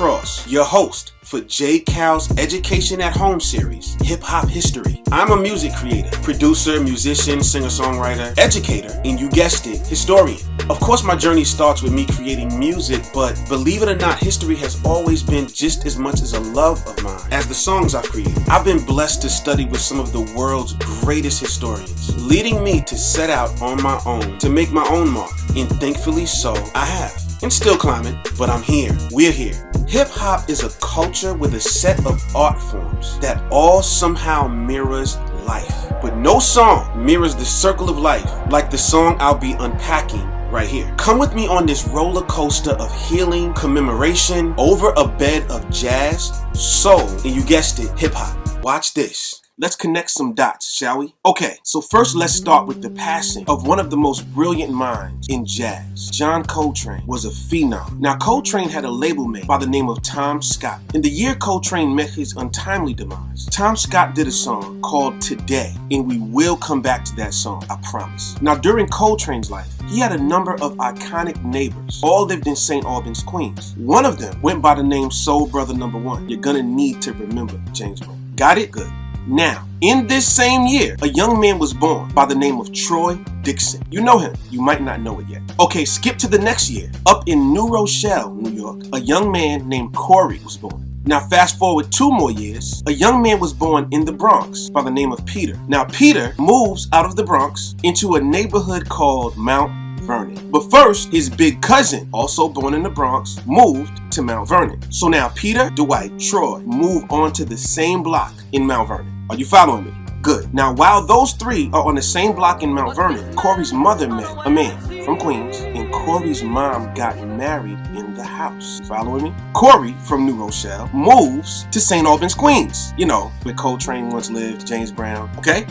Cross, your host for JCAL's Education at Home series, Hip Hop History. I'm a music creator, producer, musician, singer-songwriter, educator, and you guessed it, historian. Of course, my journey starts with me creating music, but believe it or not, history has always been just as much as a love of mine as the songs I've created. I've been blessed to study with some of the world's greatest historians, leading me to set out on my own to make my own mark, and thankfully so I have. And still climbing, but I'm here. We're here. Hip-hop is a culture with a set of art forms that all somehow mirrors life. But no song mirrors the circle of life like the song I'll be unpacking right here. Come with me on this roller coaster of healing, commemoration, over a bed of jazz, soul, and you guessed it, hip-hop. Watch this. Let's connect some dots, shall we? Okay, so first let's start with the passing of one of the most brilliant minds in jazz. John Coltrane was a phenom. Now, Coltrane had a label mate by the name of Tom Scott. In the year Coltrane met his untimely demise, Tom Scott did a song called Today, and we will come back to that song, I promise. Now, during Coltrane's life, he had a number of iconic neighbors, all lived in St. Albans, Queens. One of them went by the name Soul Brother Number 1. You're gonna need to remember James Brown. Got it? Good. Now, in this same year, a young man was born by the name of Troy Dixon. You know him. You might not know it yet. Okay, skip to the next year. Up in New Rochelle, New York, a young man named Corey was born. Now, fast forward 2 more years, a young man was born in the Bronx by the name of Peter. Now, Peter moves out of the Bronx into a neighborhood called Mount Vernon. But first, his big cousin, also born in the Bronx, moved to Mount Vernon. So now Peter, Dwight, Troy move on to the same block in Mount Vernon. Are you following me? Good. Now, while those three are on the same block in Mount Vernon, Corey's mother met a man from Queens, and Corey's mom got married in the house. You following me? Corey, from New Rochelle, moves to St. Albans, Queens. You know, where Coltrane once lived, James Brown. Okay?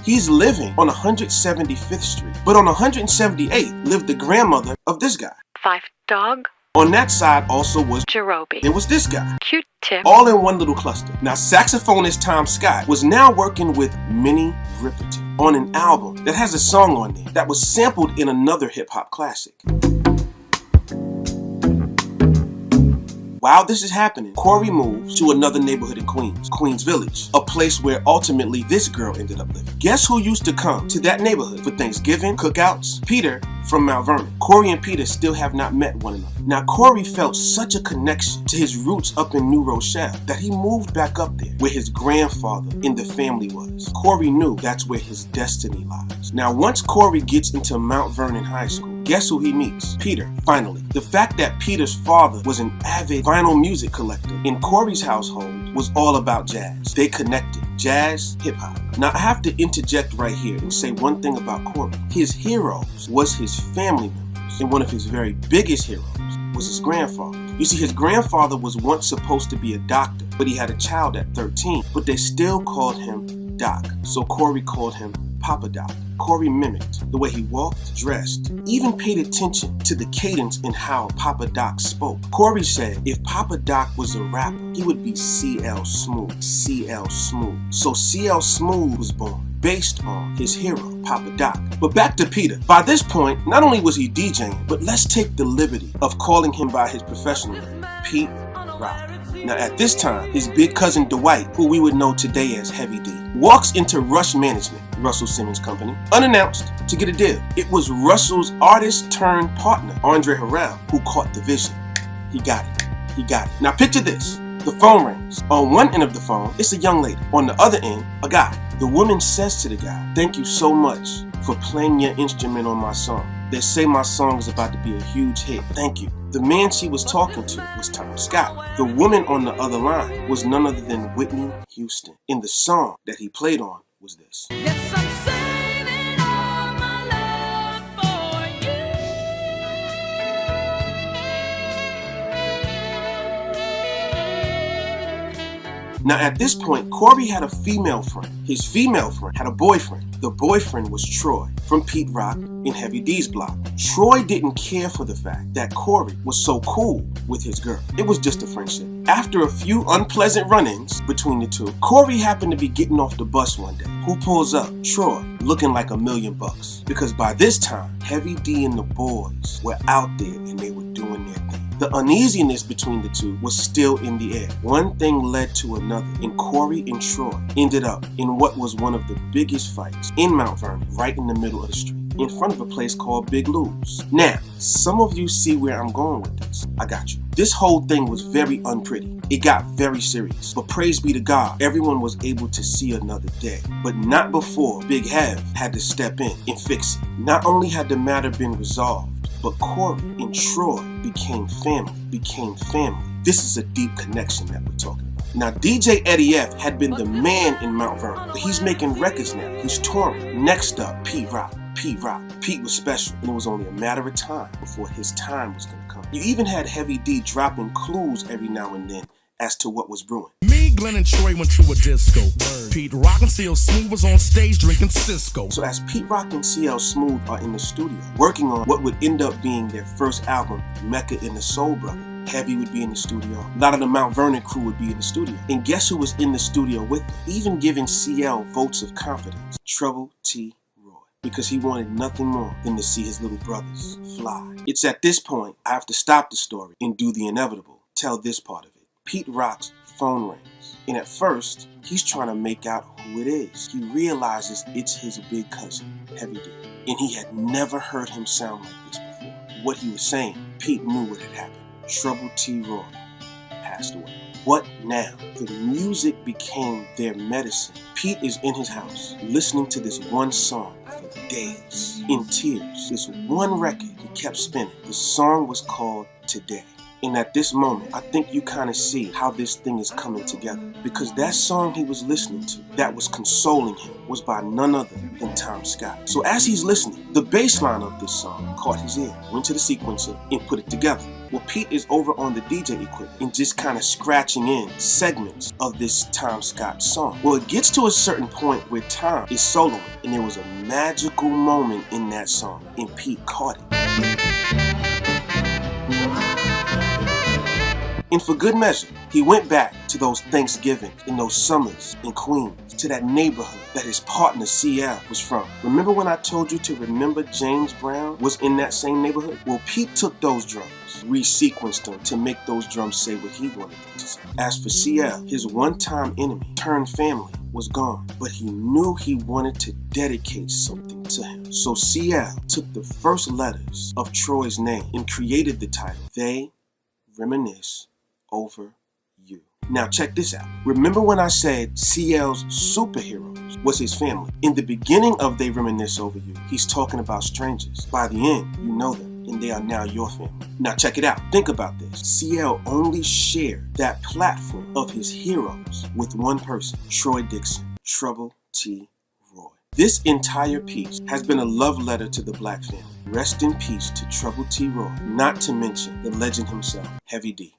He's living on 175th Street. But on 178 lived the grandmother of this guy. Five Dog. On that side also was Jerobi. There was this guy. Q-Tip. All in one little cluster. Now, saxophonist Tom Scott was now working with Minnie Riperton on an album that has a song on there that was sampled in another hip-hop classic. While this is happening, Corey moves to another neighborhood in Queens, Queens Village, a place where ultimately this girl ended up living. Guess who used to come to that neighborhood for Thanksgiving, cookouts? Peter from Mount Vernon. Corey and Peter still have not met one another. Now, Corey felt such a connection to his roots up in New Rochelle that he moved back up there where his grandfather in the family was. Corey knew that's where his destiny lies. Now, once Corey gets into Mount Vernon High School, guess who he meets? Peter, finally. The fact that Peter's father was an avid vinyl music collector in Corey's household was all about jazz. They connected. Jazz, hip-hop. Now, I have to interject right here and say one thing about Corey. His heroes was his family members, and one of his very biggest heroes was his grandfather. You see, his grandfather was once supposed to be a doctor, but he had a child at 13, but they still called him Doc, so Corey called him Papa Doc. Corey mimicked the way he walked, dressed, even paid attention to the cadence in how Papa Doc spoke. Corey said if Papa Doc was a rapper, he would be CL Smooth. CL Smooth. So CL Smooth was born based on his hero, Papa Doc. But back to Peter. By this point, not only was he DJing, but let's take the liberty of calling him by his professional name, Pete Rock. Now, at this time, his big cousin Dwight, who we would know today as Heavy D, walks into Rush Management, Russell Simmons' company, unannounced to get a deal. It was Russell's artist-turned-partner, Andre Harrell, who caught the vision. He got it. Now, picture this. The phone rings. On one end of the phone, it's a young lady. On the other end, a guy. The woman says to the guy, "Thank you so much for playing your instrument on my song. They say my song is about to be a huge hit. Thank you." The man she was talking to was Tom Scott. The woman on the other line was none other than Whitney Houston. And the song that he played on was this. Yes, I'm saving all my love for you. Now, at this point, Corey had a female friend. His female friend had a boyfriend. The boyfriend was Troy from Pete Rock in Heavy D's block. Troy didn't care for the fact that Corey was so cool with his girl. It was just a friendship. After a few unpleasant run-ins between the two, Corey happened to be getting off the bus one day. Who pulls up? Troy, looking like $1 million. Because by this time, Heavy D and the boys were out there and they were doing their thing. The uneasiness between the two was still in the air. One thing led to another, and Corey and Troy ended up in what was one of the biggest fights in Mount Vernon, right in the middle of the street, in front of a place called Big Lou's. Now, some of you see where I'm going with this. I got you. This whole thing was very unpretty. It got very serious. But praise be to God, everyone was able to see another day. But not before Big Hev had to step in and fix it. Not only had the matter been resolved, but Corey and Troy became family. This is a deep connection that we're talking about. Now, DJ Eddie F had been the man in Mount Vernon, but he's making records now. He's touring. Next up, P-Rock. Pete was special, and it was only a matter of time before his time was going to come. You even had Heavy D dropping clues every now and then as to what was brewing. Me, Glenn, and Troy went to a disco. Pete Rock and CL Smooth was on stage drinking Cisco. So as Pete Rock and CL Smooth are in the studio, working on what would end up being their first album, Mecca and the Soul Brother, Heavy would be in the studio. A lot of the Mount Vernon crew would be in the studio. And guess who was in the studio with them? Even giving CL votes of confidence, Trouble T. Because he wanted nothing more than to see his little brothers fly. It's at this point I have to stop the story and do the inevitable, tell this part of it. Pete Rock's phone rings, and at first he's trying to make out who it is. He realizes it's his big cousin, Heavy D, and he had never heard him sound like this before. What he was saying, Pete knew what had happened. Trouble T. Roy passed away. What now? The music became their medicine. Pete is in his house, listening to this one song for days, in tears. This one record he kept spinning. The song was called Today. And at this moment, I think you kind of see how this thing is coming together. Because that song he was listening to, that was consoling him, was by none other than Tom Scott. So as he's listening, the bass line of this song caught his ear, went to the sequencer, and put it together. Well, Pete is over on the DJ equipment and just kind of scratching in segments of this Tom Scott song. Well, it gets to a certain point where Tom is soloing, and there was a magical moment in that song, and Pete caught it. And for good measure, he went back to those Thanksgivings and those summers in Queens, to that neighborhood that his partner CL was from. Remember when I told you to remember James Brown was in that same neighborhood? Well, Pete took those drums, resequenced them to make those drums say what he wanted them to say. As for CL, his one-time enemy turned family was gone, but he knew he wanted to dedicate something to him. So CL took the first letters of Troy's name and created the title, They Reminisce Over You. Now check this out. Remember when I said CL's superheroes was his family? In the beginning of They Reminisce Over You, he's talking about strangers. By the end, you know them, and they are now your family. Now check it out. Think about this. CL only shared that platform of his heroes with one person, Troy Dixon, Trouble T. Roy. This entire piece has been a love letter to the black family. Rest in peace to Trouble T. Roy, not to mention the legend himself, Heavy D.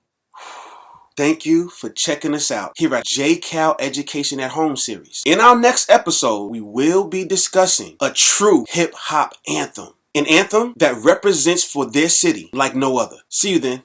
Thank you for checking us out here at JCAL Education at Home series. In our next episode, we will be discussing a true hip-hop anthem. An anthem that represents for their city like no other. See you then.